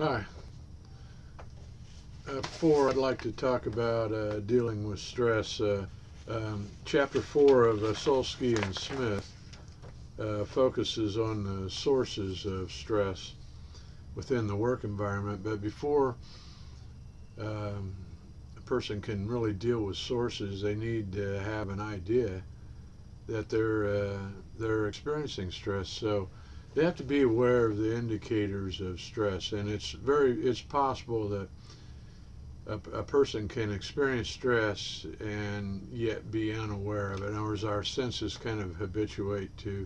Hi. Before I'd like to talk about dealing with stress. Chapter 4 of Solsky and Smith focuses on the sources of stress within the work environment. But before um, a person can really deal with sources, they need to have an idea that they're experiencing stress. So they have to be aware of the indicators of stress, and it's possible that a person can experience stress and yet be unaware of it. In other words, our senses kind of habituate to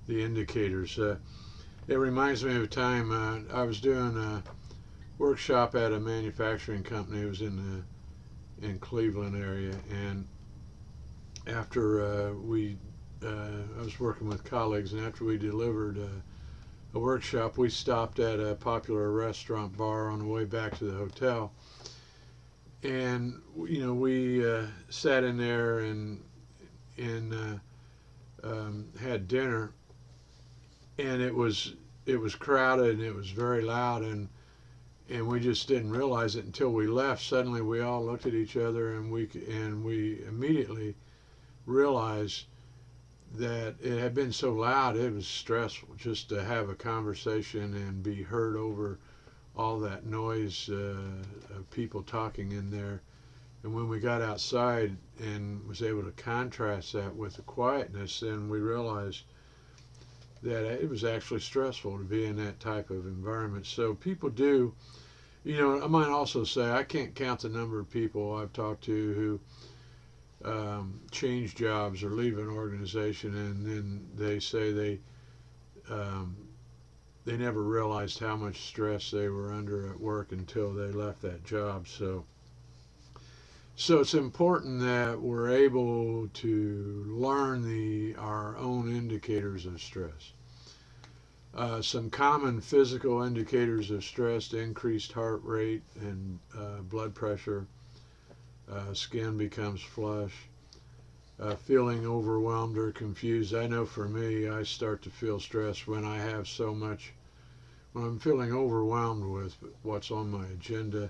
the indicators. It reminds me of a time I was doing a workshop at a manufacturing company. It was in Cleveland area, and after I was working with colleagues, and after we delivered a workshop, we stopped at a popular restaurant bar on the way back to the hotel. And we sat in there and had dinner, and it was crowded and it was very loud, and we just didn't realize it until we left. Suddenly, we all looked at each other, and we immediately realized that it had been so loud. It was stressful just to have a conversation and be heard over all that noise of people talking in there. And when we got outside and was able to contrast that with the quietness, then we realized that it was actually stressful to be in that type of environment. So people do, I might also say I can't count the number of people I've talked to who change jobs or leave an organization, and then they say um, they never realized how much stress they were under at work until they left that job. So it's important that we're able to learn our own indicators of stress. Some common physical indicators of stress: increased heart rate and blood pressure, skin becomes flush, feeling overwhelmed or confused. I know for me, I start to feel stressed when when I'm feeling overwhelmed with what's on my agenda.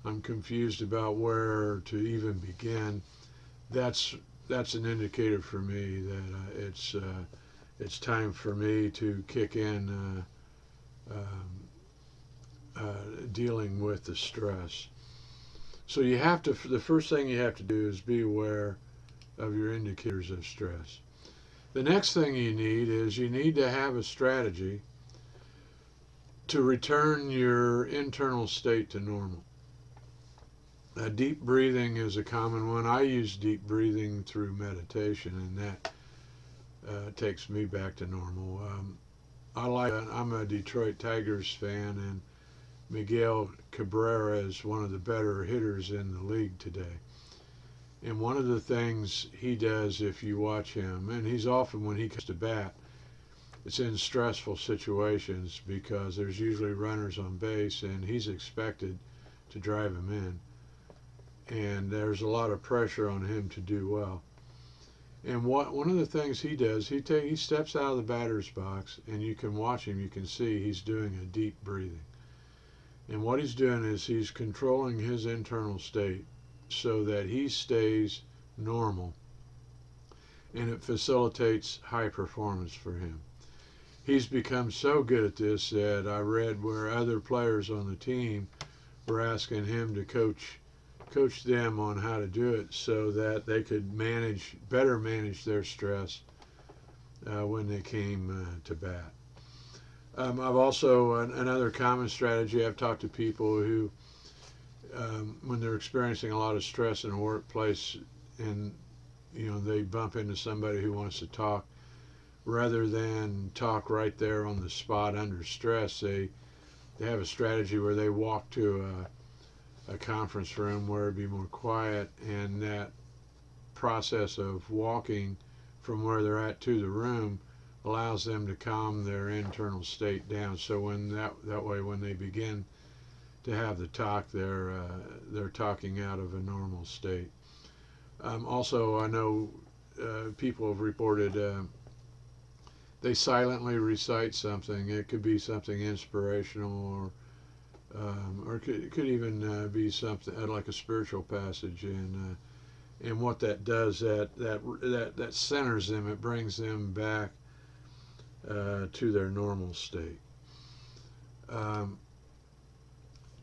I'm confused about where to even begin. That's an indicator for me that it's time for me to kick in dealing with the stress. So the first thing you have to do is be aware of your indicators of stress. The next thing you need to have a strategy to return your internal state to normal. Deep breathing is a common one. I use deep breathing through meditation, and that takes me back to normal. I'm a Detroit Tigers fan, and Miguel Cabrera is one of the better hitters in the league today. And one of the things he does, if you watch him, and he's often, when he comes to bat, it's in stressful situations because there's usually runners on base, and he's expected to drive them in. And there's a lot of pressure on him to do well. And one of the things he does, he steps out of the batter's box, and you can watch him. You can see he's doing a deep breathing. And what he's doing is he's controlling his internal state so that he stays normal, and it facilitates high performance for him. He's become so good at this that I read where other players on the team were asking him to coach them on how to do it so that they could better manage their stress when they came to bat. I've also, another common strategy, I've talked to people who, when they're experiencing a lot of stress in a workplace, and they bump into somebody who wants to talk, rather than talk right there on the spot under stress, they have a strategy where they walk to a conference room where it'd be more quiet, and that process of walking from where they're at to the room allows them to calm their internal state down. So that way, when they begin to have the talk, they're talking out of a normal state. Also, I know people have reported they silently recite something. It could be something inspirational, or it could even be something like a spiritual passage, and what that does, that centers them. It brings them back to their normal state. Um,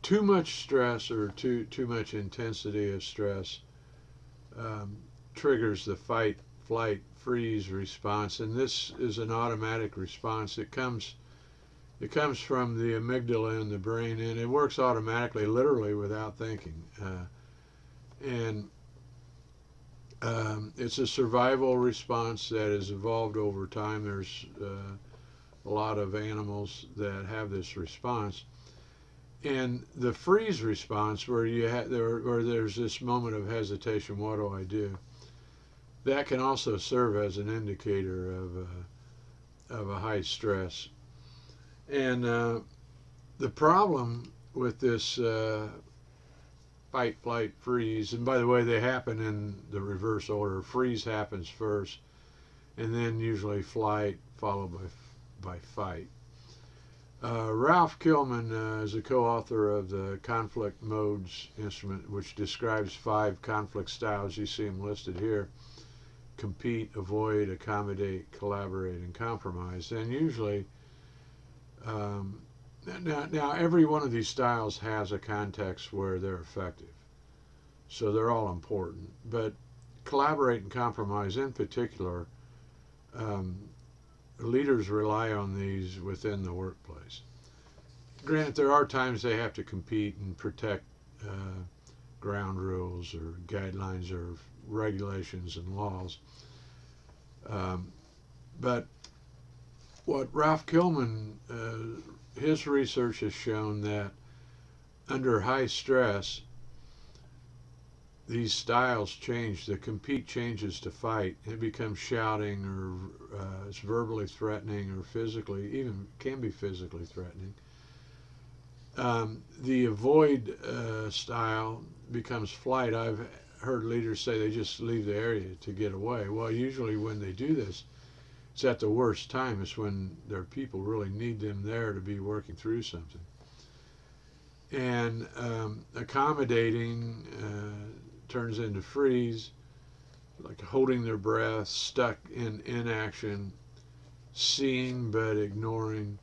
Too much stress or too much intensity of stress um, triggers the fight, flight, freeze response, and this is an automatic response. It comes from the amygdala in the brain, and it works automatically, literally without thinking. And it's a survival response that has evolved over time. There's a lot of animals that have this response. And the freeze response, where where there's this moment of hesitation, what do I do? That can also serve as an indicator of a high stress. And the problem with this fight, flight, freeze, and by the way, they happen in the reverse order. Freeze happens first, and then usually flight, followed by fight. Ralph Kilman is a co-author of the Conflict Modes Instrument, which describes 5 conflict styles. You see them listed here: compete, avoid, accommodate, collaborate, and compromise. And usually, now every one of these styles has a context where they're effective, so they're all important. But collaborate and compromise, in particular, um, leaders rely on these within the workplace. Granted, there are times they have to compete and protect ground rules or guidelines or regulations and laws. But what Ralph Kilman, his research has shown that under high stress, these styles change. The compete changes to fight. It becomes shouting, or it's verbally threatening, or even can be physically threatening. The avoid style becomes flight. I've heard leaders say they just leave the area to get away. Well, usually when they do this, it's at the worst time. It's when their people really need them there to be working through something. And accommodating turns into freeze, like holding their breath, stuck in inaction, seeing but ignoring.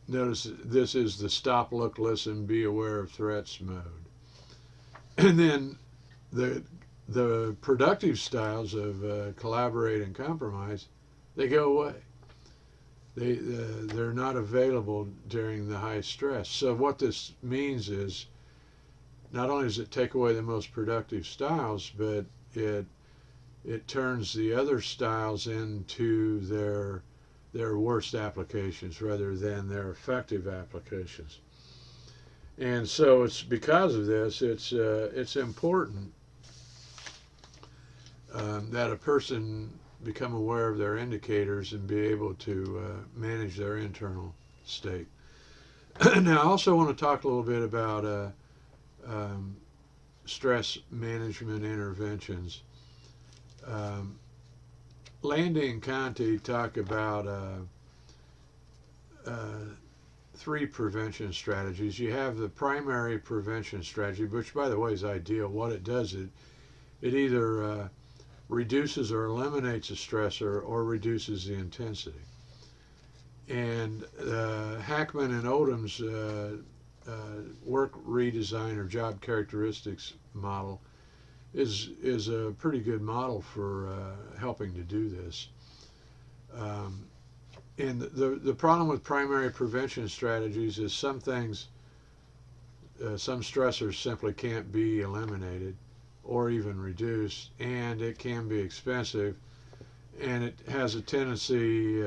Notice this is the stop, look, listen, be aware of threats mode. And then the productive styles of collaborate and compromise, they go away. They're not available during the high stress. So what this means is, not only does it take away the most productive styles, but it turns the other styles into their worst applications rather than their effective applications. And so it's because of this, it's important that a person become aware of their indicators and be able to manage their internal state. Now, I also want to talk a little bit about stress management interventions. Landy and Conti talk about 3 prevention strategies. You have the primary prevention strategy, which, by the way, is ideal. What it does, it either reduces or eliminates a stressor or reduces the intensity. And Hackman and Odom's work redesign or job characteristics model is a pretty good model for helping to do this. And the problem with primary prevention strategies is some things, some stressors simply can't be eliminated or even reduced, and it can be expensive, and it has a tendency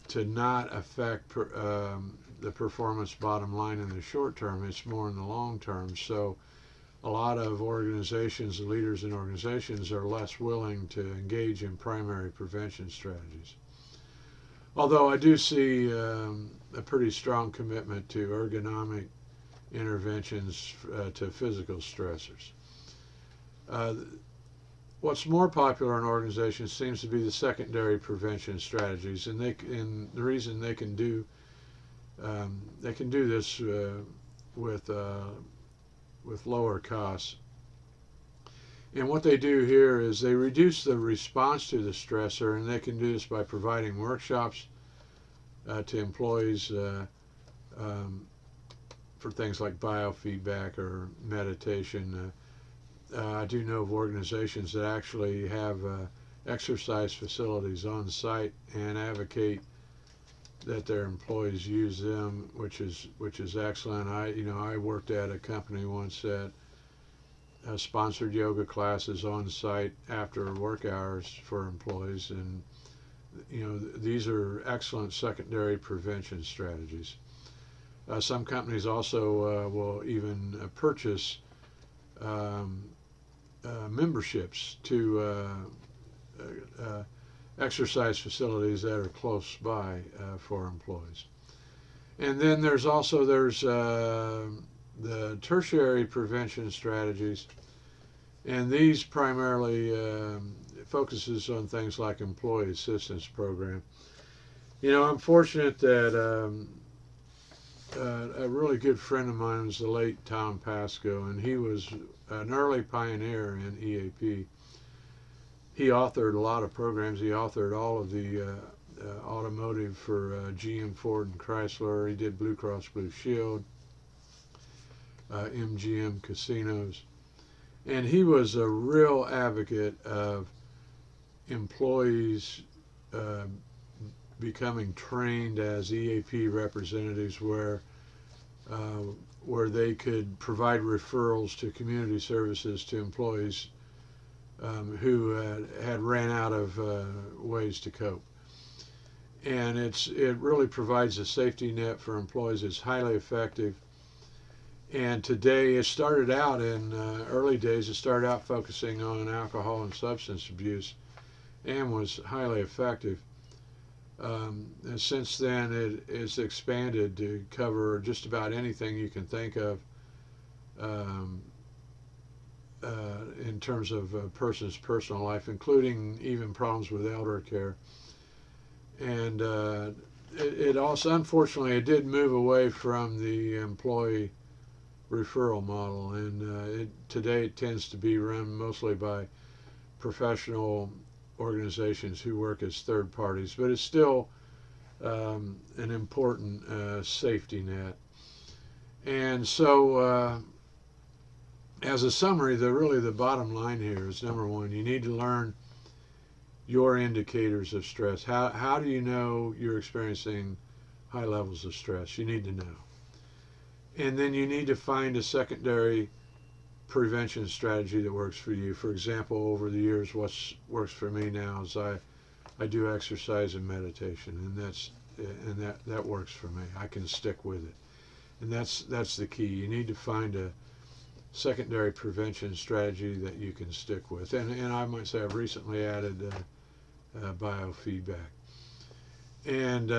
to not affect the performance bottom line in the short term. It's more in the long term. So a lot of organizations, leaders in organizations, are less willing to engage in primary prevention strategies. Although I do see a pretty strong commitment to ergonomic interventions to physical stressors. What's more popular in organizations seems to be the secondary prevention strategies, and the reason they can do They can do this with lower costs. And what they do here is they reduce the response to the stressor, and they can do this by providing workshops to employees um, for things like biofeedback or meditation. I do know of organizations that actually have exercise facilities on site and advocate that their employees use them, which is excellent. I worked at a company once that sponsored yoga classes on site after work hours for employees, and these are excellent secondary prevention strategies. Some companies also will even purchase memberships to exercise facilities that are close by for employees. And then there's the tertiary prevention strategies, and these primarily focuses on things like employee assistance program. I'm fortunate that a really good friend of mine was the late Tom Pasco, and he was an early pioneer in EAP. He authored a lot of programs. He authored all of the automotive for GM, Ford, and Chrysler. He did Blue Cross Blue Shield, MGM casinos. And he was a real advocate of employees becoming trained as EAP representatives where they could provide referrals to community services to employees who had ran out of ways to cope. And it really provides a safety net for employees. It's highly effective. And today, it started out in early days, it started out focusing on alcohol and substance abuse and was highly effective. And since then, it's expanded to cover just about anything you can think of in terms of a person's personal life, including even problems with elder care. And it also, unfortunately, it did move away from the employee referral model, and today it tends to be run mostly by professional organizations who work as third parties, but it's still an important safety net. And so as a summary, the bottom line here is, number one, you need to learn your indicators of stress. How do you know you're experiencing high levels of stress? You need to know. And then you need to find a secondary prevention strategy that works for you. For example, over the years, what works for me now is I do exercise and meditation, and that works for me. I can stick with it, and that's the key. You need to find a secondary prevention strategy that you can stick with. And I might say I've recently added biofeedback, and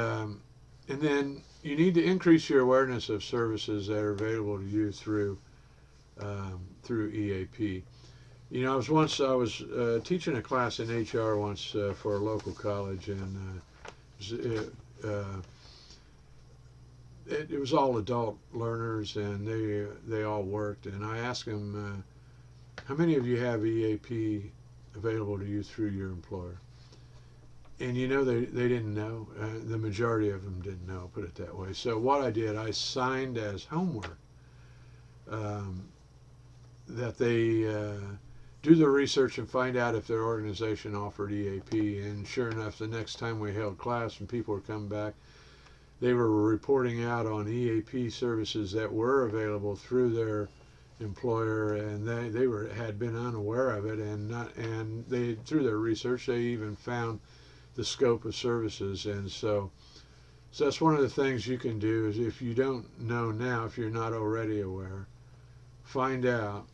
then you need to increase your awareness of services that are available to you through EAP. I was teaching a class in HR once for a local college, and it was all adult learners, and they all worked. And I asked them, how many of you have EAP available to you through your employer? And they didn't know. The majority of them didn't know, put it that way. So what I did, I signed as homework that they do the research and find out if their organization offered EAP. And sure enough, the next time we held class and people were coming back, they were reporting out on EAP services that were available through their employer, and they had been unaware of it, and they, through their research, they even found the scope of services. And so that's one of the things you can do is, if you don't know now, if you're not already aware, find out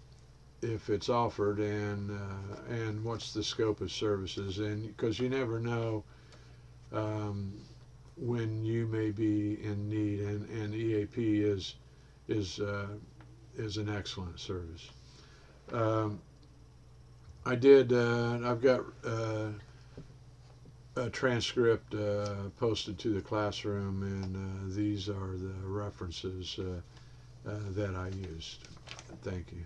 if it's offered and what's the scope of services, and because you never know when you may be in need, and EAP is an excellent service. I've got transcript posted to the classroom, and these are the references that I used. Thank you.